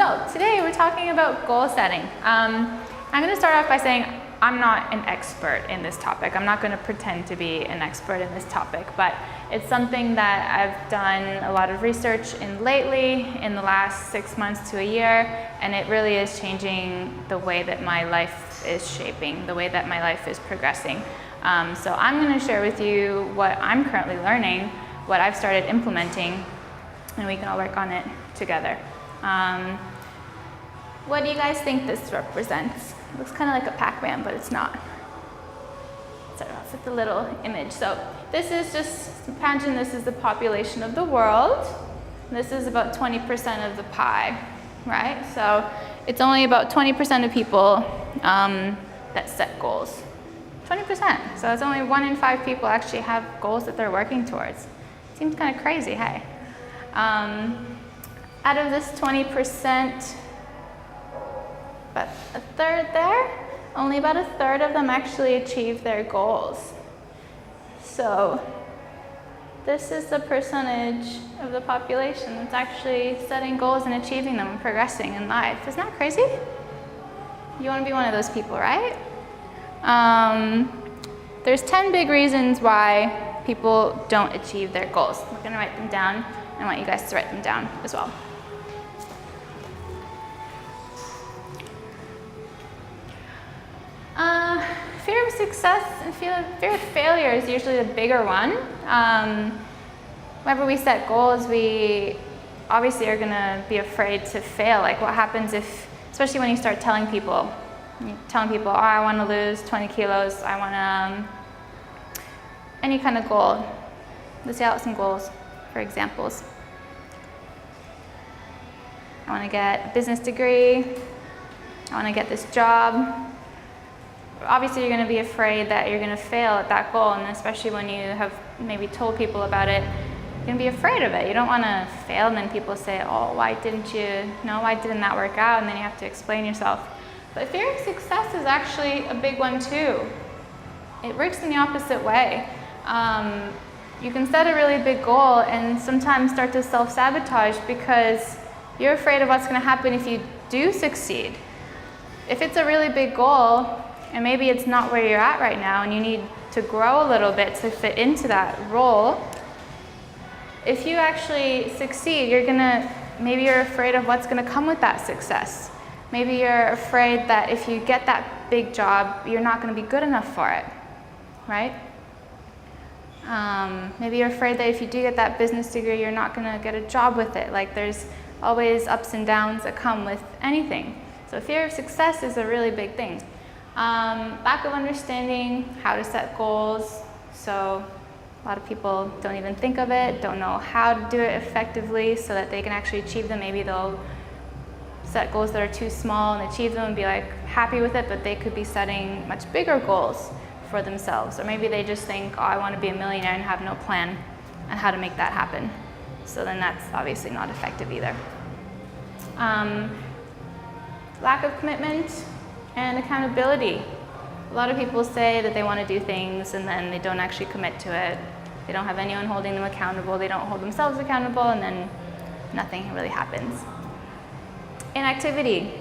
So today we're talking about goal setting. I'm going to start off by saying I'm not an expert in this topic. I'm not going to pretend to be an expert in this topic, but it's something that I've done a lot of research in lately, in the last 6 months to a year, and it really is changing the way that my life is shaping, the way that my life is progressing. So I'm going to share with you what I'm currently learning, what I've started implementing, and we can all work on it together. What do you guys think this represents? It looks kind of like a Pac-Man, but it's not. Start off with the little image. So this is just, imagine this is the population of the world. This is about 20% of the pie, right? So it's only about 20% of people that set goals. 20%. So it's only 1 in 5 people actually have goals that they're working towards. Seems kind of crazy, hey? Out of this 20%, about a third there, only about a third of them actually achieve their goals. So this is the percentage of the population that's actually setting goals and achieving them and progressing in life. Isn't that crazy? You want to be one of those people, right? There's 10 big reasons why people don't achieve their goals. We're going to write them down. I want you guys to write them down as well. Fear of success and fear of failure is usually the bigger one. Whenever we set goals, we obviously are going to be afraid to fail. Like what happens if, especially when you start telling people, oh, I want to lose 20 kilos, I want any kind of goal. Let's say out some goals, for examples. I want to get a business degree, I want to get this job. Obviously you're going to be afraid that you're going to fail at that goal, and especially when you have maybe told people about it, you're going to be afraid of it. You don't want to fail and then people say, oh, why didn't that work out? And then you have to explain yourself. But fear of success is actually a big one too. It works in the opposite way. You can set a really big goal and sometimes start to self-sabotage because you're afraid of what's going to happen if you do succeed. If it's a really big goal, and maybe it's not where you're at right now and you need to grow a little bit to fit into that role, if you actually succeed, maybe you're afraid of what's going to come with that success. Maybe you're afraid that if you get that big job, you're not going to be good enough for it, right? Maybe you're afraid that if you do get that business degree, you're not going to get a job with it. Like there's always ups and downs that come with anything. So fear of success is a really big thing. Lack of understanding how to set goals. So a lot of people don't even think of it, don't know how to do it effectively so that they can actually achieve them. Maybe they'll set goals that are too small and achieve them and be like happy with it, but they could be setting much bigger goals for themselves. Or maybe they just think, oh, I want to be a millionaire and have no plan on how to make that happen. So then that's obviously not effective either. Lack of commitment and accountability. A lot of people say that they want to do things and then they don't actually commit to it. They don't have anyone holding them accountable, they don't hold themselves accountable, and then nothing really happens. Inactivity,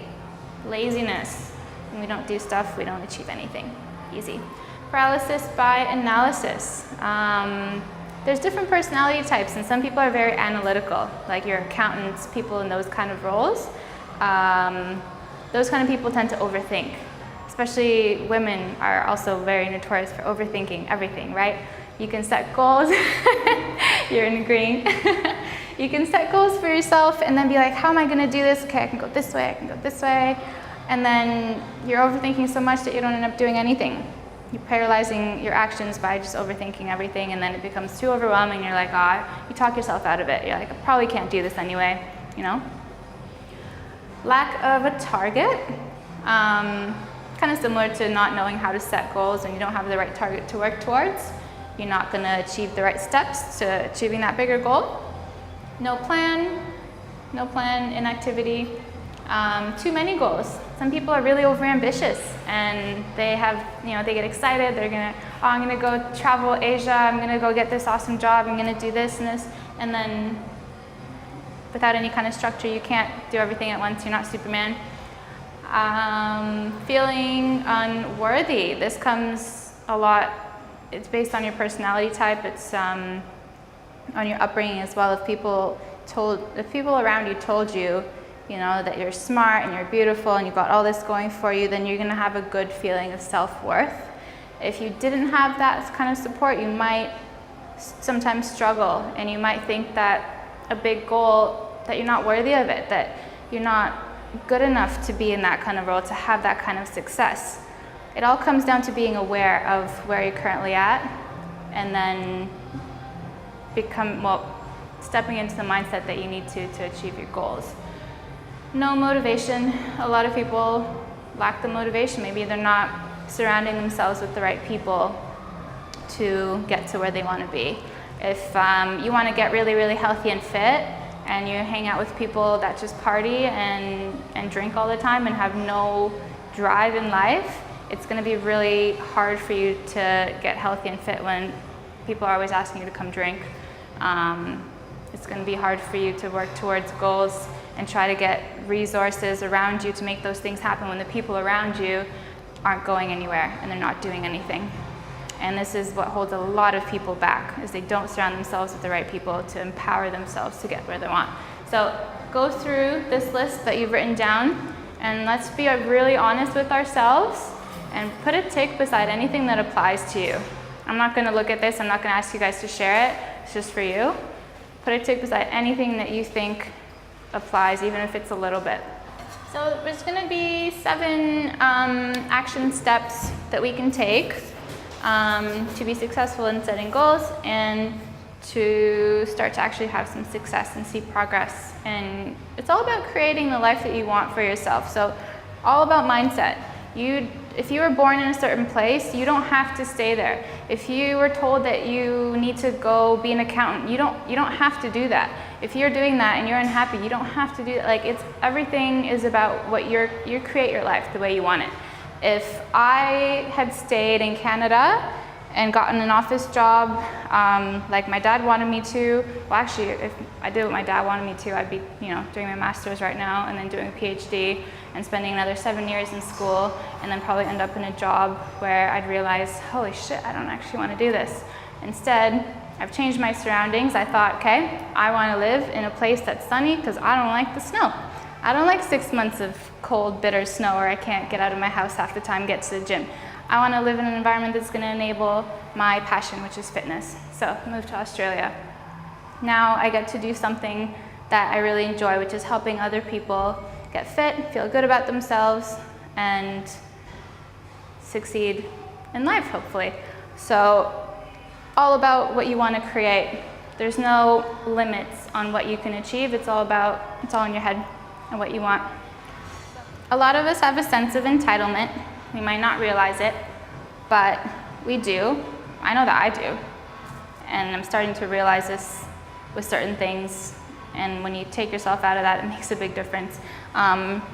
laziness. When we don't do stuff, we don't achieve anything. Easy. Paralysis by analysis. There's different personality types, and some people are very analytical, like your accountants, people in those kind of roles. Those kind of people tend to overthink. Especially women are also very notorious for overthinking everything, right? You can set goals, you're in green. You can set goals for yourself and then be like, how am I gonna do this? Okay, I can go this way, I can go this way. And then you're overthinking so much that you don't end up doing anything. You're paralyzing your actions by just overthinking everything, and then it becomes too overwhelming. You're like, you talk yourself out of it. You're like, I probably can't do this anyway, you know? Lack of a target, kind of similar to not knowing how to set goals when you don't have the right target to work towards. You're not going to achieve the right steps to achieving that bigger goal. No plan, inactivity, too many goals. Some people are really overambitious and they have, they get excited. They're going to, I'm going to go travel Asia. I'm going to go get this awesome job. I'm going to do this and this. And then without any kind of structure. You can't do everything at once. You're not Superman. Feeling unworthy. This comes a lot. It's based on your personality type. It's on your upbringing as well. If people around you told you, you know, that you're smart and you're beautiful and you've got all this going for you, then you're going to have a good feeling of self-worth. If you didn't have that kind of support, you might sometimes struggle, and you might think that a big goal, that you're not worthy of it, that you're not good enough to be in that kind of role, to have that kind of success. It all comes down to being aware of where you're currently at, and then stepping into the mindset that you need to achieve your goals. No motivation. A lot of people lack the motivation. Maybe they're not surrounding themselves with the right people to get to where they want to be. If you want to get really, really healthy and fit, and you hang out with people that just party and drink all the time and have no drive in life, it's going to be really hard for you to get healthy and fit when people are always asking you to come drink. It's going to be hard for you to work towards goals and try to get resources around you to make those things happen when the people around you aren't going anywhere and they're not doing anything. And this is what holds a lot of people back, is they don't surround themselves with the right people to empower themselves to get where they want. So go through this list that you've written down, and let's be really honest with ourselves and put a tick beside anything that applies to you. I'm not going to look at this. I'm not going to ask you guys to share it. It's just for you. Put a tick beside anything that you think applies, even if it's a little bit. So there's going to be 7 action steps that we can take to be successful in setting goals and to start to actually have some success and see progress. And it's all about creating the life that you want for yourself. So all about mindset. If you were born in a certain place, you don't have to stay there. If you were told that you need to go be an accountant, you don't have to do that. If you're doing that and you're unhappy, you don't have to do that. Like, everything is about what you create your life the way you want it. If I had stayed in Canada and gotten an office job like my dad wanted me to, well, actually, if I did what my dad wanted me to, I'd be, doing my master's right now and then doing a PhD and spending another 7 years in school, and then probably end up in a job where I'd realize, holy shit, I don't actually want to do this. Instead, I've changed my surroundings. I thought, okay, I want to live in a place that's sunny because I don't like the snow. I don't like 6 months of cold, bitter snow where I can't get out of my house half the time, get to the gym. I want to live in an environment that's going to enable my passion, which is fitness. So I moved to Australia. Now I get to do something that I really enjoy, which is helping other people get fit, feel good about themselves, and succeed in life, hopefully. So all about what you want to create. There's no limits on what you can achieve. It's all in your head and what you want. A lot of us have a sense of entitlement. We might not realize it, but we do. I know that I do. And I'm starting to realize this with certain things. And when you take yourself out of that, it makes a big difference.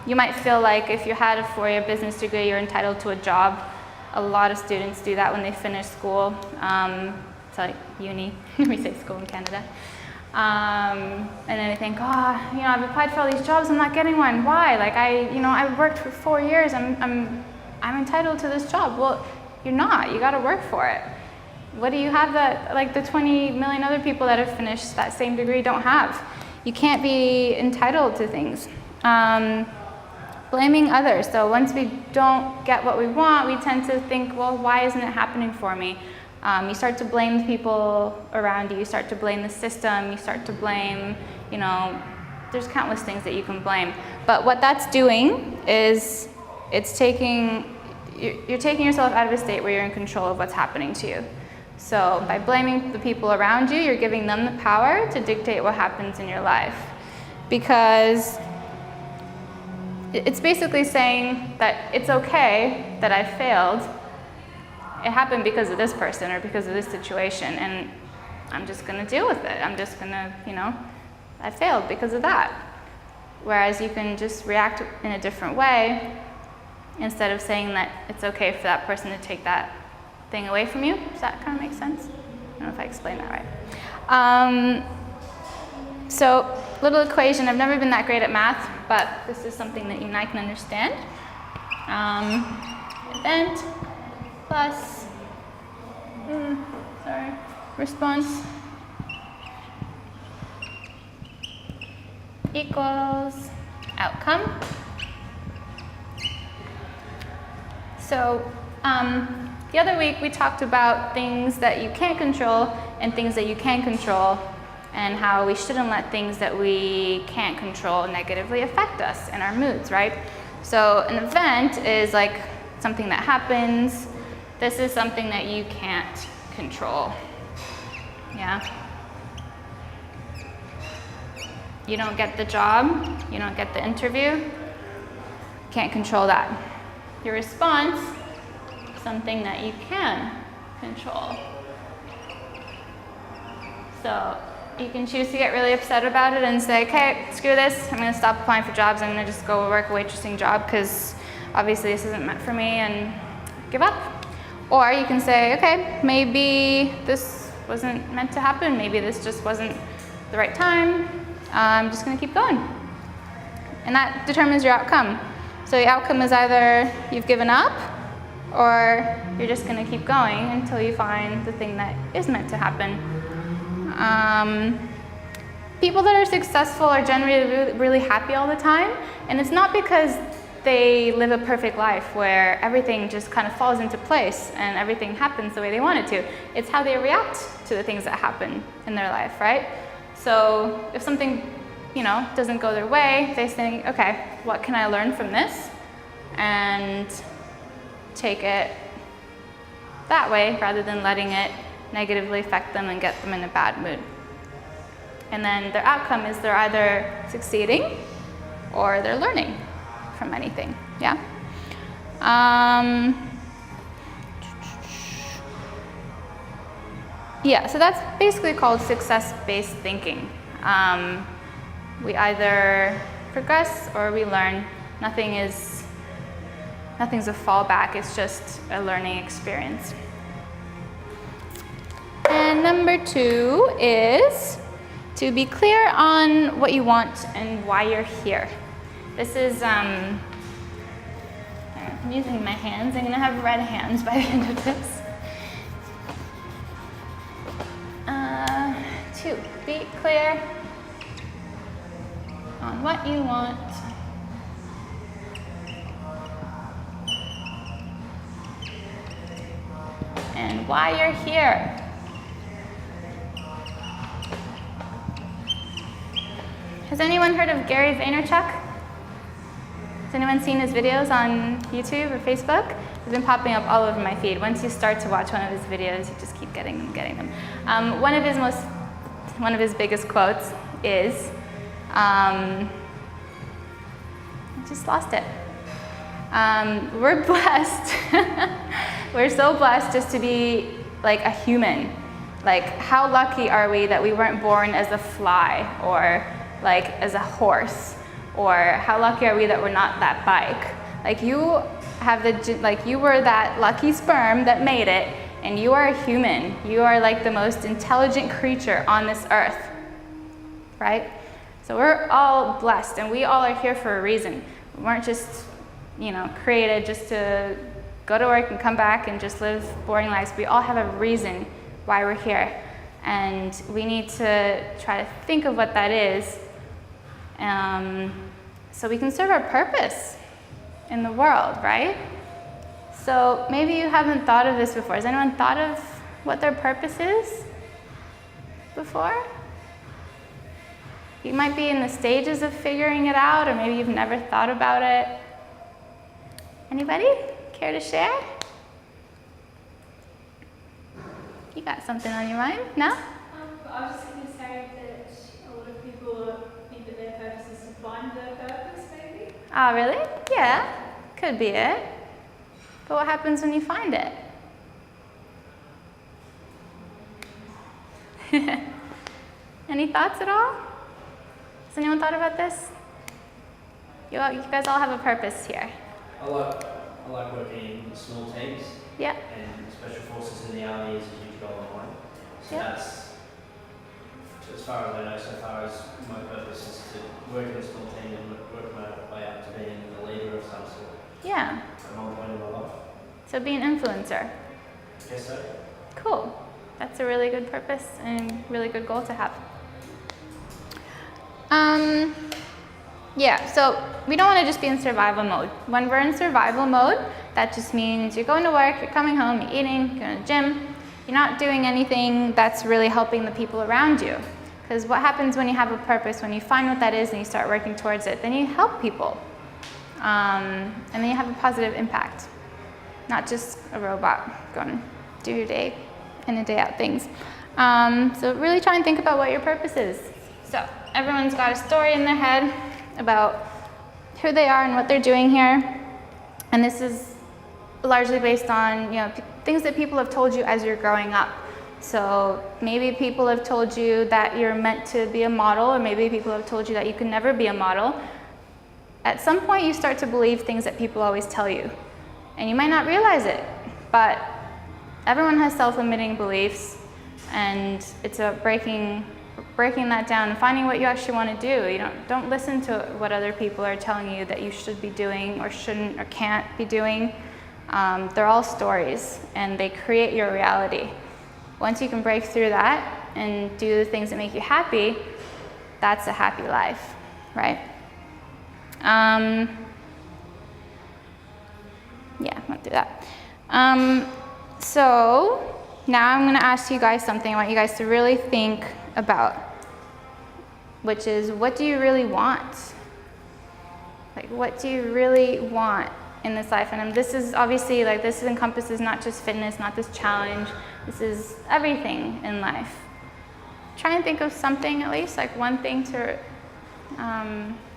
You might feel like if you had a 4-year business degree, you're entitled to a job. A lot of students do that when they finish school. It's like uni, we say school in Canada. And then they think, I've applied for all these jobs, I'm not getting one. Why? Like I worked for 4 years, I'm entitled to this job. Well, you're not. You got to work for it. What do you have that like the 20 million other people that have finished that same degree don't have? You can't be entitled to things. Blaming others. So once we don't get what we want, we tend to think, well, why isn't it happening for me? You start to blame the people around you. You start to blame the system. You start to blame, there's countless things that you can blame. But what that's doing is you're taking yourself out of a state where you're in control of what's happening to you. So by blaming the people around you, you're giving them the power to dictate what happens in your life. Because it's basically saying that it's okay that I failed. It happened because of this person or because of this situation, and I'm just going to deal with it. I'm just going to, I failed because of that. Whereas you can just react in a different way instead of saying that it's okay for that person to take that thing away from you. Does that kind of make sense? I don't know if I explained that right. So little equation. I've never been that great at math, but this is something that you and I can understand. Event plus, response equals outcome. So the other week we talked about things that you can't control and things that you can control, and how we shouldn't let things that we can't control negatively affect us and our moods, right? So an event is like something that happens. This is something that you can't control. Yeah? You don't get the job, you don't get the interview, can't control that. Your response, something that you can control. So you can choose to get really upset about it and say, okay, screw this, I'm gonna stop applying for jobs, I'm gonna just go work a waitressing job because obviously this isn't meant for me, and give up. Or you can say, okay, maybe this wasn't meant to happen, maybe this just wasn't the right time, I'm just gonna keep going. And that determines your outcome. So the outcome is either you've given up, or you're just gonna keep going until you find the thing that is meant to happen. People that are successful are generally really happy all the time, and it's not because they live a perfect life where everything just kind of falls into place and everything happens the way they want it to. It's how they react to the things that happen in their life, right? So if something, doesn't go their way, they think, okay, what can I learn from this? And take it that way rather than letting it negatively affect them and get them in a bad mood. And then their outcome is they're either succeeding or they're learning from anything, yeah? Yeah, so that's basically called success-based thinking. We either progress or we learn. Nothing's a fallback, it's just a learning experience. And number 2 is to be clear on what you want and why you're here. This is, I'm using my hands. I'm gonna have red hands by the end of this. 2, be clear on what you want and why you're here. Has anyone heard of Gary Vaynerchuk? Has anyone seen his videos on YouTube or Facebook? They've been popping up all over my feed. Once you start to watch one of his videos, you just keep getting them. One of his biggest quotes is, I just lost it. We're blessed. We're so blessed just to be like a human. Like, how lucky are we that we weren't born as a fly or like as a horse? Or how lucky are we that we're not that bike? Like, you were that lucky sperm that made it, and you are a human. You are like the most intelligent creature on this earth, right? So we're all blessed, and we all are here for a reason. We weren't just, created just to go to work and come back and just live boring lives. We all have a reason why we're here, and we need to try to think of what that is, so we can serve our purpose in the world, right? So maybe you haven't thought of this before. Has anyone thought of what their purpose is before? You might be in the stages of figuring it out, or maybe you've never thought about it. Anybody care to share? You got something on your mind? No? I was just going to say that a lot of people think that their purpose is to find their purpose, maybe. Oh, really? Yeah, could be it. But what happens when you find it? Any thoughts at all? Has anyone thought about this? You guys all have a purpose here. I like working in small teams. Yeah. And special forces in the army is a huge goal of mine. So Yeah. that's to as far as I know, so far as my purpose is to work in a small team and work my way up to being a leader of some sort Yeah. at one point in my life. So be an influencer. Guess so. Cool. That's a really good purpose and really good goal to have. Yeah, so we don't want to just be in survival mode. When we're in survival mode, that just means you're going to work, you're coming home, you're eating, you're going to the gym. You're not doing anything that's really helping the people around you. Because what happens when you have a purpose, when you find what that is and you start working towards it, then you help people. And then you have a positive impact. Not just a robot going to do your day in and day out things. So really try and think about what your purpose is. So everyone's got a story in their head about who they are and what they're doing here. And this is largely based on things that people have told you as you're growing up. So maybe people have told you that you're meant to be a model, or maybe people have told you that you can never be a model. At some point you start to believe things that people always tell you. And you might not realize it, but everyone has self-limiting beliefs, and it's about breaking that down and finding what you actually want to do. Don't listen to what other people are telling you that you should be doing or shouldn't or can't be doing. They're all stories, and they create your reality. Once you can break through that and do the things that make you happy, that's a happy life, right? Yeah, went through that. So now I'm going to ask you guys something I want you guys to really think about, which is, what do you really want? Like, what do you really want in this life? And this is obviously, this encompasses not just fitness, not this challenge. This is everything in life. Try and think of something, at least, like one thing to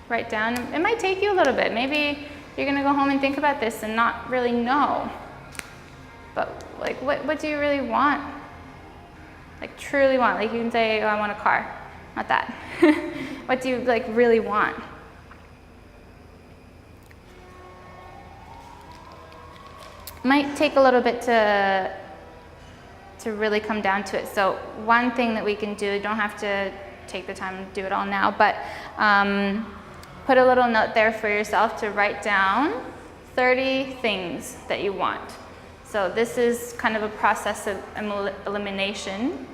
write down. It might take you a little bit. Maybe you're going to go home and think about this and not really know. But what do you really want? Like, truly want? Like, you can say, oh, I want a car. Not that. What do you really want? Might take a little bit to really come down to it. So one thing that we can do, don't have to take the time to do it all now, but put a little note there for yourself to write down 30 things that you want. So this is kind of a process of elimination.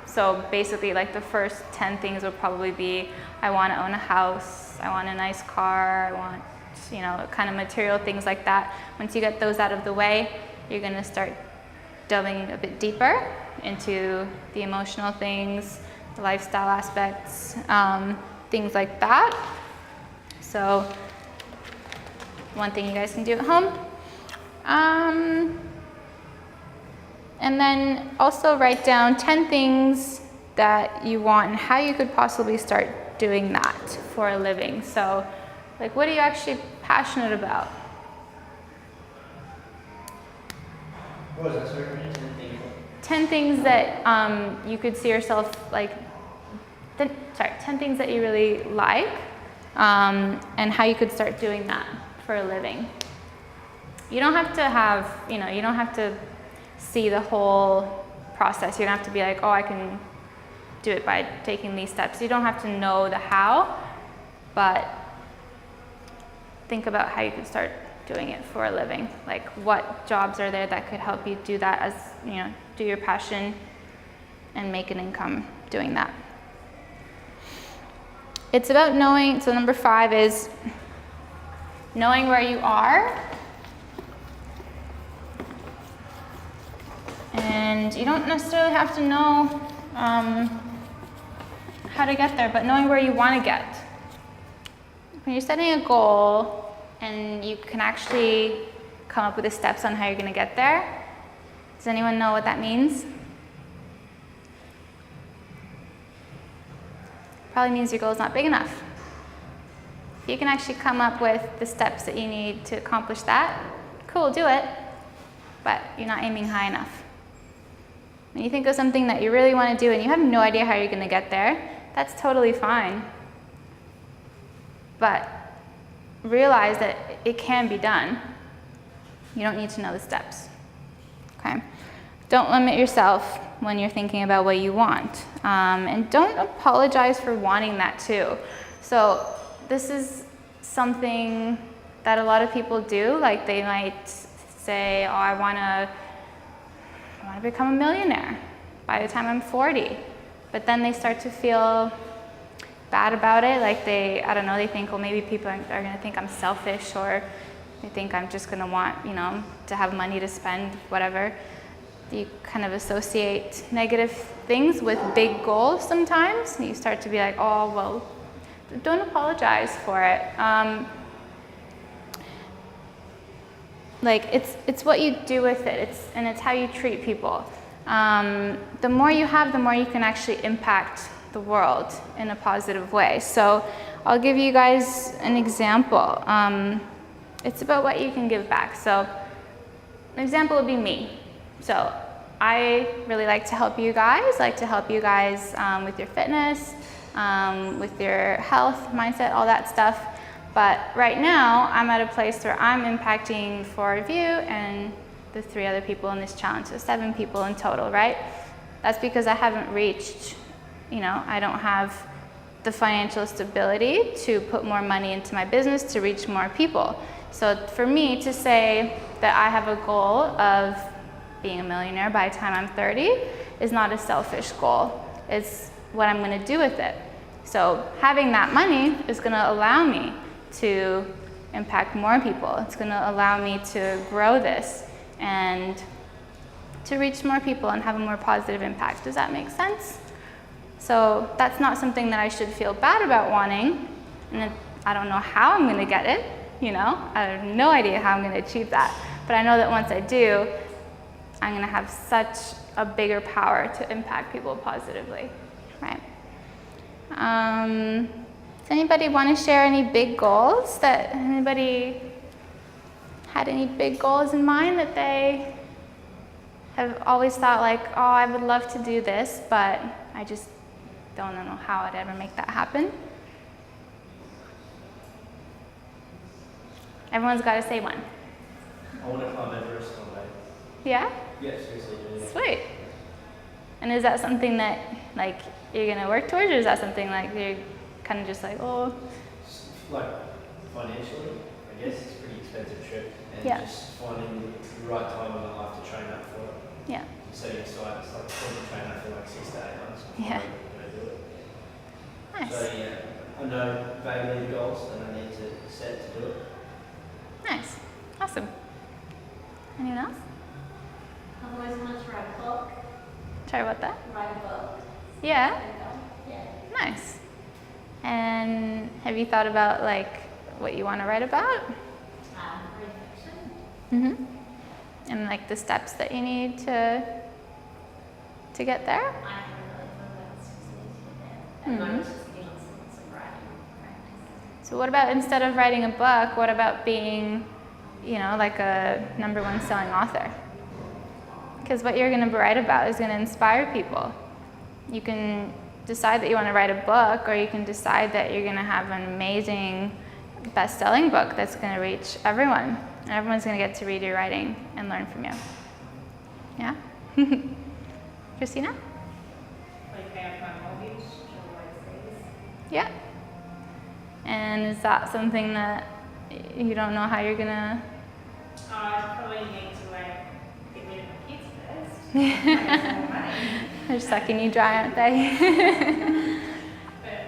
So basically, the first 10 things will probably be, I want to own a house, I want a nice car, I want kind of material things like that. Once you get those out of the way, you're going to start delving a bit deeper into the emotional things, the lifestyle aspects, things like that. So one thing you guys can do at home. And then also write down 10 things that you want and how you could possibly start doing that for a living. So what are you actually passionate about? What was that, sorry? 10 things that you could see yourself 10 things that you really like, and how you could start doing that for a living. You don't have to have, you don't have to see the whole process. You don't have to be like, oh, I can do it by taking these steps. You don't have to know the how, but think about how you could start doing it for a living. Like, what jobs are there that could help you do that, as do your passion and make an income doing that. It's about knowing. So number 5 is knowing where you are. And you don't necessarily have to know how to get there, but knowing where you want to get. When you're setting a goal and you can actually come up with the steps on how you're going to get there, does anyone know what that means? Probably means your goal is not big enough. If you can actually come up with the steps that you need to accomplish that, cool, do it, but you're not aiming high enough. When you think of something that you really want to do and you have no idea how you're going to get there, that's totally fine. But realize that it can be done. You don't need to know the steps. Okay? don't limit yourself when you're thinking about what you want. And don't apologize for wanting that too. So this is something that a lot of people do. Like they might say, oh, I want to become a millionaire by the time I'm 40. But then they start to feel bad about it. Like they think, well, maybe people are going to think I'm selfish, or they think I'm just going to want, to have money to spend, whatever. You kind of associate negative things with big goals sometimes. You start to be like, oh, well, don't apologize for it. Like it's what you do with it. It's how you treat people. The more you have, the more you can actually impact the world in a positive way. So I'll give you guys an example. It's about what you can give back. So an example would be me. So I really like to help you guys, with your fitness, with your health, mindset, all that stuff. But right now, I'm at a place where I'm impacting 4 of you and the 3 other people in this challenge, so 7 people in total, right? That's because I haven't reached, I don't have the financial stability to put more money into my business to reach more people. So for me to say that I have a goal of being a millionaire by the time I'm 30 is not a selfish goal. It's what I'm going to do with it. So having that money is going to allow me to impact more people. It's going to allow me to grow this and to reach more people and have a more positive impact. Does that make sense? So that's not something that I should feel bad about wanting, and I don't know how I'm going to get it, I have no idea how I'm going to achieve that, but I know that once I do, I'm going to have such a bigger power to impact people positively, right? Does anybody want to share any big goals? That anybody had any big goals in mind that they have always thought like, oh, I would love to do this, but I just don't know how I'd ever make that happen? Everyone's got to say one. I want to climb Everest one day. Yeah? Yeah, seriously. Yeah. Sweet. And is that something that like you're gonna work towards, or is that something like you're kind of just like, oh? Like financially, I guess it's a pretty expensive trip, and Yeah. just finding the right time in my life to train up for it. Yeah. Setting aside, it's like probably train up for like 6 to 8 months. Yeah. I'm gonna do it. Nice. So yeah, I know vaguely the goals that I need to set to do it. Nice. Awesome. Anyone else? I've always wanted to write a book. Sorry about that. Write a book. Yeah. Yeah. Nice. And have you thought about like what you want to write about? Read fiction. Mm-hmm. And like the steps that you need to get there? I haven't really thought about specifically there. Mhm. I'm just thinking of some writing practice. So what about, instead of writing a book, what about being, like a #1 selling author? Because what you're going to write about is going to inspire people. You can decide that you want to write a book, or you can decide that you're going to have an amazing best-selling book that's going to reach everyone. And everyone's going to get to read your writing and learn from you. Yeah? Christina? Like pay off my mortgage or overseas. Yeah. And is that something that you don't know how you're going to... I probably need to get rid of my kids first. Make some more money. They're sucking you dry, aren't they? But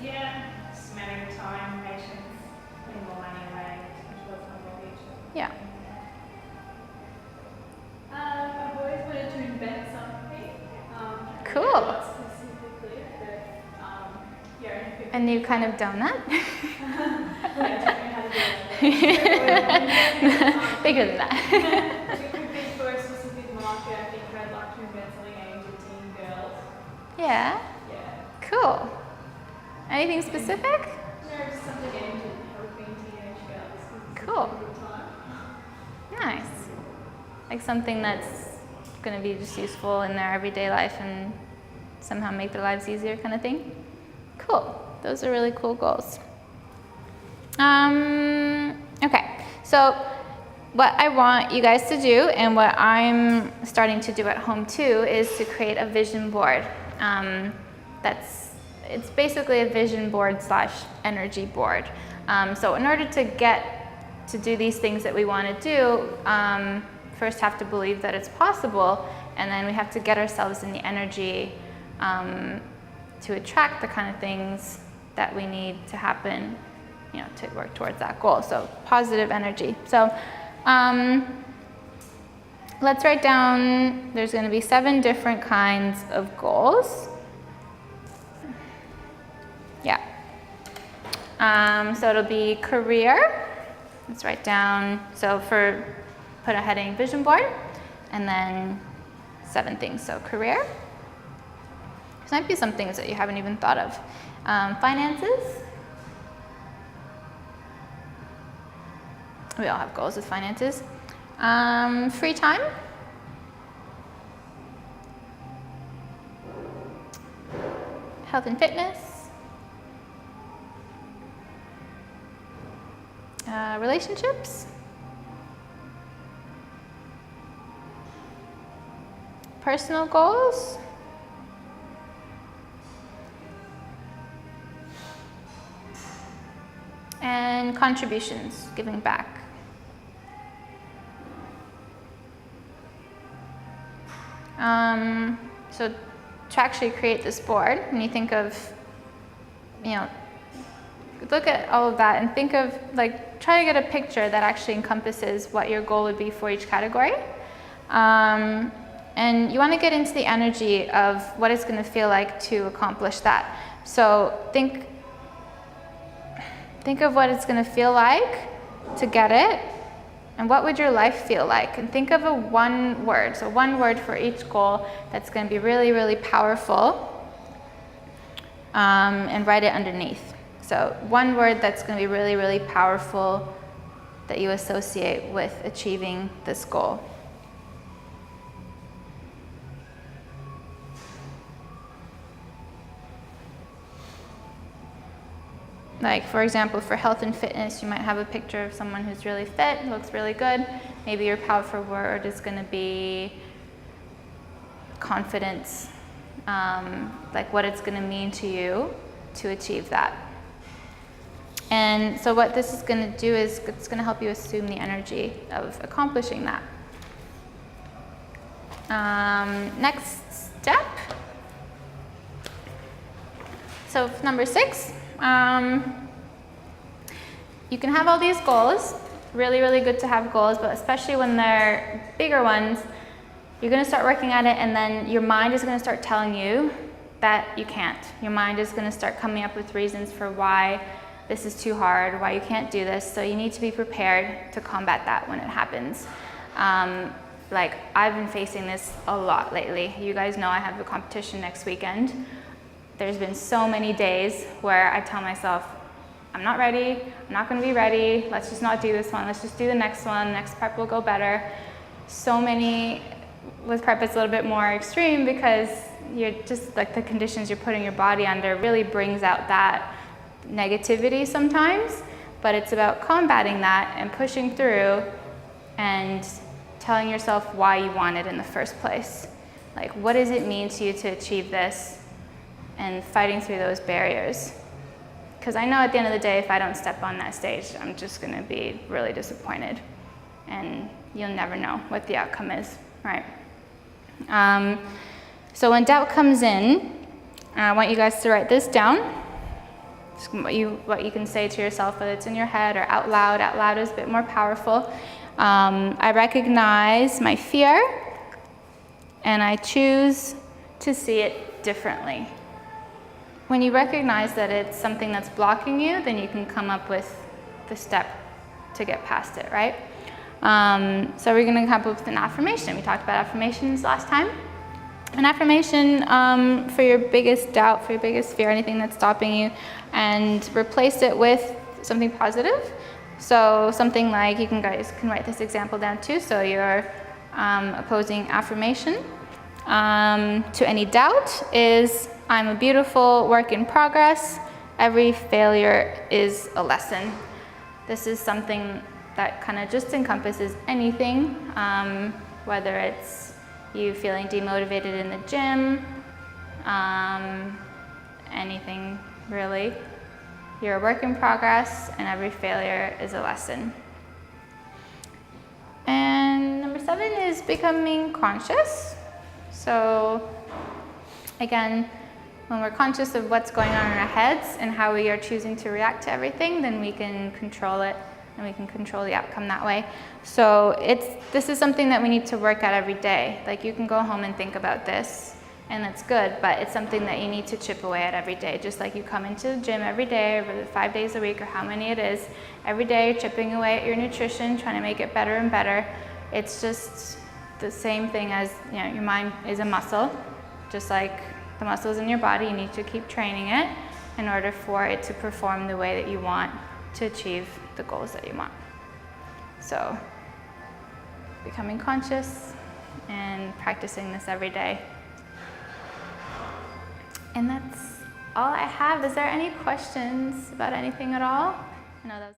yeah, just a matter of time, patience, putting more money away towards my mortgage. Yeah. I've always wanted to invent something. Cool. Not specifically, but yeah. A new kind of donut? I don't know how to do it. Bigger than that. It could be for a specific market. I think I'd like to invent something aimed at teen girls. Yeah. Yeah. Cool. Anything specific? No, just something aimed at helping teenage girls. 'Cause it's Cool. a good time. Nice. Like something that's going to be just useful in their everyday life and somehow make their lives easier, kind of thing. Cool. Those are really cool goals. Okay. So what I want you guys to do, and what I'm starting to do at home too, is to create a vision board. It's basically a vision board / energy board. So in order to get to do these things that we want to do, first have to believe that it's possible, and then we have to get ourselves in the energy to attract the kind of things that we need to happen, you know, to work towards that goal. So positive energy. So let's write down, there's going to be 7 different kinds of goals. Yeah. So it'll be career. Let's write down, so put a heading vision board, and then 7 things. So career. There might be some things that you haven't even thought of. Finances. We all have goals with finances. Free time. Health and fitness. Relationships. Personal goals. And contributions, giving back. So to actually create this board, when you think of, you know, look at all of that and think of, like, try to get a picture that actually encompasses what your goal would be for each category. And you want to get into the energy of what it's going to feel like to accomplish that. So think of what it's going to feel like to get it, and what would your life feel like? And think of a one word, so one word for each goal that's going to be really, really powerful, and write it underneath. So one word that's going to be really, really powerful that you associate with achieving this goal. Like, for example, for health and fitness, you might have a picture of someone who's really fit, looks really good. Maybe your powerful word is going to be confidence, like what it's going to mean to you to achieve that. And so what this is going to do is it's going to help you assume the energy of accomplishing that. Next step. So number 6. You can have all these goals, really, really good to have goals, but especially when they're bigger ones, you're going to start working at it, and then your mind is going to start telling you that you can't. Your mind is going to start coming up with reasons for why this is too hard, why you can't do this, so you need to be prepared to combat that when it happens. Like, I've been facing this a lot lately. You guys know I have a competition next weekend. There's been so many days where I tell myself, I'm not ready, I'm not going to be ready, let's just not do this one, let's just do the next one, next prep will go better. So many, with prep it's a little bit more extreme because you're just, like, the conditions you're putting your body under really brings out that negativity sometimes, but it's about combating that and pushing through and telling yourself why you want it in the first place. Like, what does it mean to you to achieve this? And fighting through those barriers. Because I know at the end of the day, if I don't step on that stage, I'm just going to be really disappointed. And you'll never know what the outcome is, right? So when doubt comes in, I want you guys to write this down. Just what you can say to yourself, whether it's in your head or out loud. Out loud is a bit more powerful. I recognize my fear, and I choose to see it differently. When you recognize that it's something that's blocking you, then you can come up with the step to get past it, right? So we're going to come up with an affirmation. We talked about affirmations last time. An affirmation for your biggest doubt, for your biggest fear, anything that's stopping you, and replace it with something positive. So something like, you guys can write this example down too. So your opposing affirmation to any doubt is, I'm a beautiful work in progress. Every failure is a lesson. This is something that kind of just encompasses anything, whether it's you feeling demotivated in the gym, anything really. You're a work in progress, and every failure is a lesson. And number 7 is becoming conscious. So again, when we're conscious of what's going on in our heads and how we are choosing to react to everything, then we can control it and we can control the outcome that way. So this is something that we need to work at every day. Like, you can go home and think about this, and that's good, but it's something that you need to chip away at every day. Just like you come into the gym every day, or 5 days a week, or how many it is, every day you're chipping away at your nutrition, trying to make it better and better. It's just the same thing as, you know, your mind is a muscle. Just like the muscles in your body, you need to keep training it in order for it to perform the way that you want to achieve the goals that you want. So, becoming conscious and practicing this every day. And that's all I have. Is there any questions about anything at all? I know that was